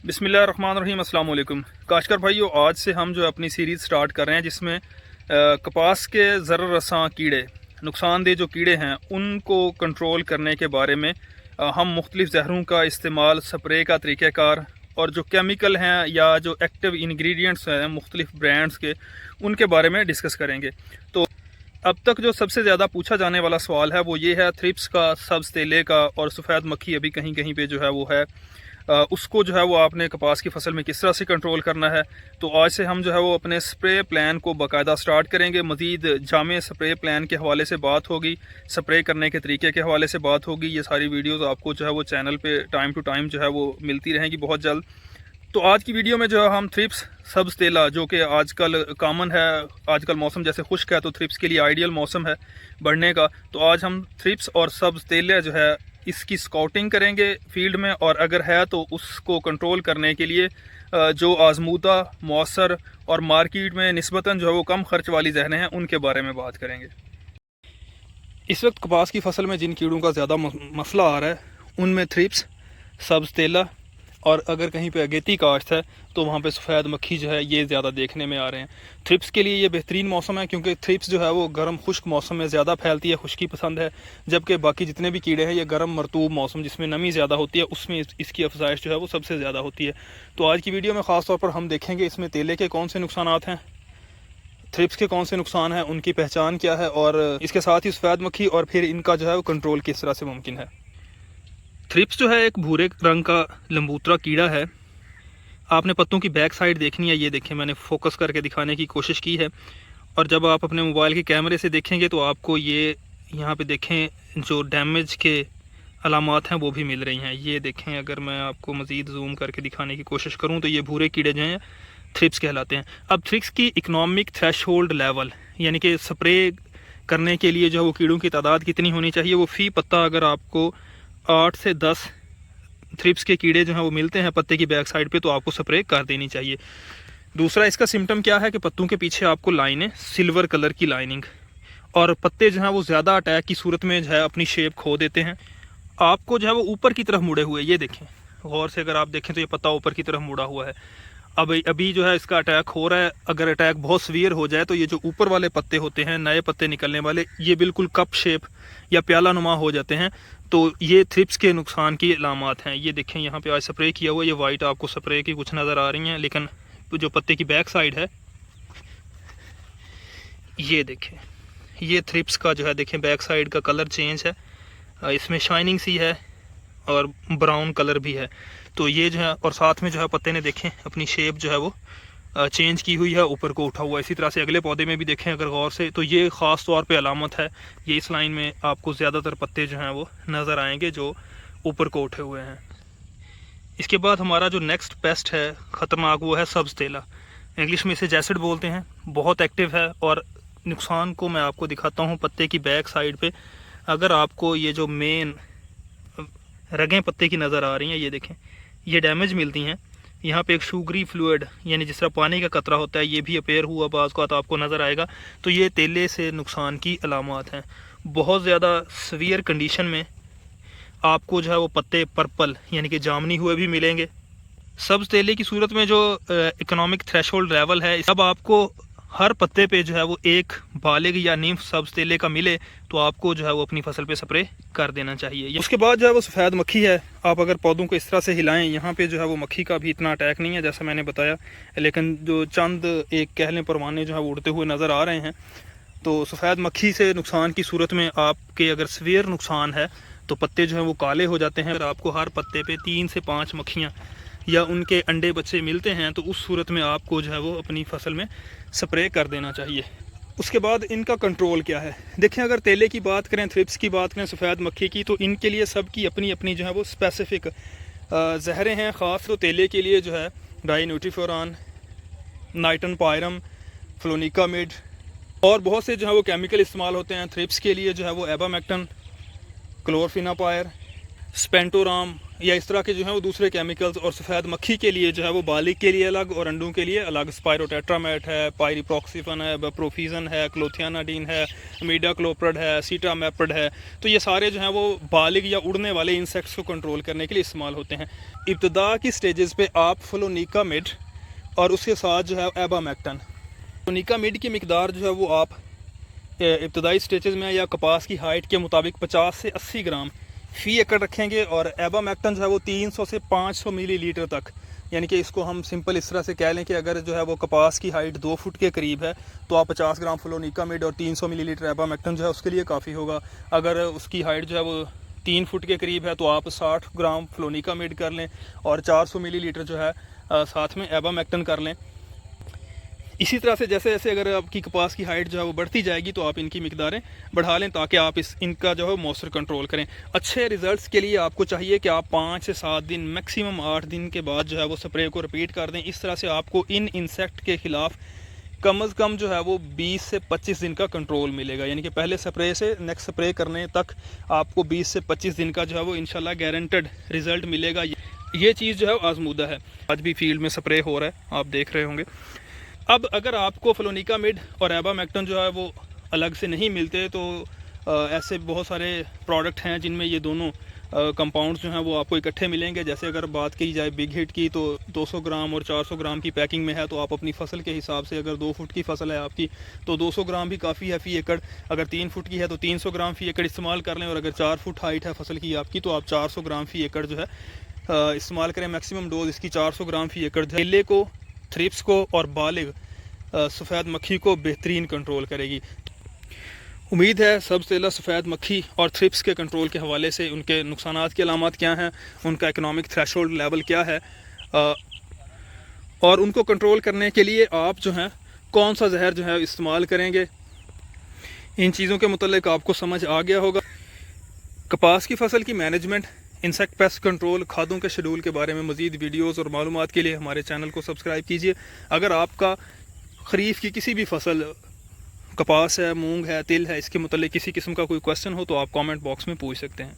बिस्मिल्लाहिर्रहमानिर्रहीम, अस्सलाम वालेकुम। काशकर भाइयों, आज से हम जो अपनी सीरीज़ स्टार्ट कर रहे हैं जिसमें कपास के ज़र रसां कीड़े, नुकसानदेह जो कीड़े हैं उनको कंट्रोल करने के बारे में हम मुख्तलिफ़ ज़हरों का इस्तेमाल, स्प्रे का तरीक़ाकार और जो केमिकल हैं या जो एक्टिव इंग्रेडिएंट्स हैं मुख्तलिफ़ ब्रांड्स के, उनके बारे में डिस्कस करेंगे। तो अब तक जो सबसे ज़्यादा पूछा जाने वाला सवाल है वो ये है थ्रिप्स का, सब्ज़ तेले का और सफ़ेद मक्खी अभी कहीं कहीं पे जो है वो है। उसको जो है वो आपने कपास की फसल में किस तरह से कंट्रोल करना है। तो आज से हम जो है वो अपने स्प्रे प्लान को बाकायदा स्टार्ट करेंगे। मज़ीद जामे स्प्रे प्लान के हवाले से बात होगी, स्प्रे करने के तरीके के हवाले से बात होगी। ये सारी वीडियोस आपको जो है वो चैनल पे टाइम टू टाइम जो है वो मिलती रहेंगी बहुत जल्द। तो आज की वीडियो में जो है हम थ्रिप्स, सब्ज़ तेला, जो कि आजकल कॉमन है, आजकल मौसम जैसे खुश्क है तो थ्रिप्स के लिए आइडियल मौसम है बढ़ने का। तो आज हम थ्रिप्स और सब्ज़ तेला जो है इसकी स्काउटिंग करेंगे फील्ड में, और अगर है तो उसको कंट्रोल करने के लिए जो आजमूदा, मौसर और मार्केट में निस्बतन जो है वो कम खर्च वाली जहरें हैं उनके बारे में बात करेंगे। इस वक्त कपास की फसल में जिन कीड़ों का ज़्यादा मसला आ रहा है उनमें थ्रिप्स, सब्ज़ तेला और अगर कहीं पे अगेती काश्त है तो वहाँ पे सफ़ेद मक्खी जो है ये ज़्यादा देखने में आ रहे हैं। थ्रिप्स के लिए ये बेहतरीन मौसम है क्योंकि थ्रिप्स जो है वो गर्म खुश्क मौसम में ज़्यादा फैलती है, खुश्की पसंद है, जबकि बाकी जितने भी कीड़े हैं ये गर्म मरतूब मौसम जिसमें नमी ज़्यादा होती है उसमें इसकी अफजाइश जो है वो सबसे ज़्यादा होती है। तो आज की वीडियो में ख़ास तौर पर हम देखेंगे इसमें तेले के कौन से नुकसान हैं, थ्रिप्स के कौन से नुकसान हैं, उनकी पहचान क्या है, और इसके साथ ही सफ़ेद मक्खी और फिर इनका जो है वो कंट्रोल किस तरह से मुमकिन है। थ्रिप्स जो है एक भूरे रंग का लंबूतरा कीड़ा है। आपने पत्तों की बैक साइड देखनी है, ये देखें मैंने फोकस करके दिखाने की कोशिश की है, और जब आप अपने मोबाइल के कैमरे से देखेंगे तो आपको ये यहाँ पे देखें जो डैमेज के अलामात हैं वो भी मिल रही हैं। ये देखें, अगर मैं आपको मज़ीद जूम करके दिखाने की कोशिश करूँ तो ये भूरे कीड़े जो हैं थ्रिप्स कहलाते हैं। अब थ्रिप्स की इकनॉमिक थ्रेशहोल्ड लेवल, यानी कि स्प्रे करने के लिए जो है वो कीड़ों की तादाद कितनी होनी चाहिए, वो फ़ी पत्ता अगर आपको 8 से 10 थ्रिप्स के कीड़े जो हैं वो मिलते हैं पत्ते की बैक साइड पे तो आपको स्प्रे कर देनी चाहिए। दूसरा इसका सिम्टम क्या है कि पत्तों के पीछे आपको लाइनें, सिल्वर कलर की लाइनिंग, और पत्ते जो हैं वो ज़्यादा अटैक की सूरत में जो है अपनी शेप खो देते हैं। आपको जो है वो ऊपर की तरफ मुड़े हुए, ये देखें गौर से, अगर आप देखें तो ये पत्ता ऊपर की तरफ मुड़ा हुआ है। अब अभी जो है इसका अटैक हो रहा है। अगर अटैक बहुत सीवियर हो जाए तो ये जो ऊपर वाले पत्ते होते हैं, नए पत्ते निकलने वाले, ये बिल्कुल कप शेप या प्याला नुमा हो जाते हैं। तो ये थ्रिप्स के नुकसान की अलामात हैं। ये देखें यहाँ पे आज स्प्रे किया हुआ, ये वाइट आपको स्प्रे की कुछ नज़र आ रही हैं, लेकिन जो पत्ते की बैक साइड है ये देखें, ये थ्रिप्स का जो है देखें बैक साइड का कलर चेंज है, इसमें शाइनिंग सी है और ब्राउन कलर भी है। तो ये जो है, और साथ में जो है पत्ते ने देखें अपनी शेप जो है वो चेंज की हुई है, ऊपर को उठा हुआ है। इसी तरह से अगले पौधे में भी देखें अगर गौर से तो ये ख़ास तौर पे अलामत है। ये इस लाइन में आपको ज़्यादातर पत्ते जो हैं वो नज़र आएंगे जो ऊपर को उठे हुए हैं। इसके बाद हमारा जो नेक्स्ट पेस्ट है ख़तरनाक, वो है सब्ज़ तेला। इंग्लिश में इसे जैसिड बोलते हैं, बहुत एक्टिव है। और नुकसान को मैं आपको दिखाता हूँ पत्ते की बैक साइड पे। अगर आपको ये जो मेन रगें पत्ते की नज़र आ रही हैं, ये देखें, ये डैमेज मिलती हैं। यहाँ पे एक शुगरी फ्लूइड, यानी जिस तरह पानी का कतरा होता है, ये भी अपेयर हुआ बाज़ का तो आपको नज़र आएगा। तो ये तेले से नुकसान की अलामात हैं। बहुत ज़्यादा सीवियर कंडीशन में आपको जो है वो पत्ते पर्पल यानी कि जामनी हुए भी मिलेंगे। सब्ज़ तेले की सूरत में जो इकोनॉमिक थ्रेशहोल्ड लेवल है, अब आपको हर पत्ते पे जो है वो एक बालिग या नीम सब्ज़ तेले का मिले तो आपको जो है वो अपनी फसल पे स्प्रे कर देना चाहिए। उसके बाद जो है वो सफ़ेद मक्खी है। आप अगर पौधों को इस तरह से हिलाएं, यहाँ पे जो है वो मक्खी का भी इतना अटैक नहीं है जैसा मैंने बताया, लेकिन जो चंद एक कह लें परवाने जो है वो उड़ते हुए नज़र आ रहे हैं। तो सफ़ेद मक्खी से नुकसान की सूरत में आपके अगर सीवियर नुकसान है तो पत्ते जो हैं वो काले हो जाते हैं। अगर आपको हर पत्ते पे 3 से 5 मक्खियाँ या उनके अंडे बच्चे मिलते हैं तो उस सूरत में आपको जो है वो अपनी फसल में स्प्रे कर देना चाहिए। उसके बाद इनका कंट्रोल क्या है, देखें अगर तेले की बात करें, थ्रिप्स की बात करें, सफ़ेद मक्खी की, तो इनके लिए सब की अपनी अपनी जो है वो स्पेसिफिक जहरें हैं। ख़ास तो तेले के लिए जो है डाइन्यूटिफोरान, नाइटन पायरम, फ्लोनिकामिड और बहुत से जो है वो केमिकल इस्तेमाल होते हैं। थ्रिप्स के लिए जो है वो एबामेक्टन, क्लोरफिनापायर, स्पेंटोराम, या इस तरह के जो है वो दूसरे केमिकल्स, और सफ़ेद मक्खी के लिए जो है वो बालिक के लिए अलग और अंडों के लिए अलग स्पायरोटेट्रामेट है, पायरीप्रॉक्सिफन है, प्रोफीजन है, क्लोथियानाडीन है, मीडाक्लोप्रिड है, सीटामेप्रिड है। तो ये सारे जो हैं वो बालिग या उड़ने वाले इंसेक्ट्स को कंट्रोल करने के लिए इस्तेमाल होते हैं। इब्तदा की स्टेजेस पे आप फ्लोनिकामिड और उसके साथ जो है एबामेक्टन, फ्लोनिकामिड की मिकदार जो है वो आप इब्तदाई स्टेजेस में या कपास की हाइट के मुताबिक 50 से 80 ग्राम फ़ी एकड़ रखेंगे, और एबामेक्टन जो है वो 300 से 500 मिलीलीटर तक, यानी कि इसको हम सिंपल इस तरह से कह लें कि अगर जो है वो कपास की हाइट 2 फुट के करीब है तो आप 50 ग्राम फ्लोनिकामिड और 300 मिलीलीटर एबामेक्टन जो है उसके लिए काफ़ी होगा। अगर उसकी हाइट जो है वो 3 फुट के करीब है तो आप 60 ग्राम फ्लोनिकामिड कर लें और 400 मिलीलीटर जो है साथ में एबामेक्टन कर लें। इसी तरह से जैसे जैसे अगर आपकी कपास की हाइट जो है वो बढ़ती जाएगी तो आप इनकी मिकदारें बढ़ा लें ताकि आप इनका जो है मॉइस्चर कंट्रोल करें। अच्छे रिजल्ट्स के लिए आपको चाहिए कि आप 5 से 7 दिन मैक्सिमम 8 दिन के बाद जो है वो स्प्रे को रिपीट कर दें। इस तरह से आपको इन इंसेक्ट के ख़िलाफ़ कम अज़ कम जो है वो 20 से 25 दिन का कंट्रोल मिलेगा, यानी कि पहले स्प्रे से नेक्स्ट स्प्रे करने तक आपको 20 से 25 दिन का जो है वो इंशाल्लाह गारंटेड रिज़ल्ट मिलेगा। ये चीज़ जो है आजमूदा है, आज भी फील्ड में स्प्रे हो रहा है, आप देख रहे होंगे। अब अगर आपको फ्लोनिकामिड और एबामेक्टन जो है वो अलग से नहीं मिलते तो ऐसे बहुत सारे प्रोडक्ट हैं जिनमें ये दोनों कंपाउंड्स जो हैं वो आपको इकट्ठे मिलेंगे। जैसे अगर बात की जाए बिग हिट की तो 200 ग्राम और 400 ग्राम की पैकिंग में है, तो आप अपनी फसल के हिसाब से अगर 2 फुट की फसल है आपकी तो 200 ग्राम भी काफ़ी है फ़ी एकड़। अगर 3 फुट की है तो 300 ग्राम फ़ी एकड़ इस्तेमाल कर लें, और अगर 4 फुट हाइट है फसल की आपकी तो आप 400 ग्राम फ़ी एकड़ जो है इस्तेमाल करें। मैक्सिमम डोज इसकी 400 ग्राम फ़ी एकड़ केले को, थ्रिप्स को और बालिग सफ़ेद मक्खी को बेहतरीन कंट्रोल करेगी। उम्मीद है सबसे पहले सफ़ेद मक्खी और थ्रिप्स के कंट्रोल के हवाले से उनके नुकसानात की अलामत क्या हैं, उनका इकोनॉमिक थ्रेशोल्ड लेवल क्या है, और उनको कंट्रोल करने के लिए आप जो हैं कौन सा जहर जो है इस्तेमाल करेंगे, इन चीज़ों के मुतल्लिक आपको समझ आ गया होगा। कपास की फसल की मैनेजमेंट, इंसेक्ट पेस्ट कंट्रोल, खादों के शेड्यूल के बारे में मज़ीद वीडियोज़ और मालूमात के लिए हमारे चैनल को सब्सक्राइब कीजिए। अगर आपका खरीफ की किसी भी फसल, कपास है, मूंग है, तिल है, इसके मुतल्लिक किसी किस्म का कोई क्वेश्चन हो तो आप कमेंट बॉक्स में पूछ सकते हैं।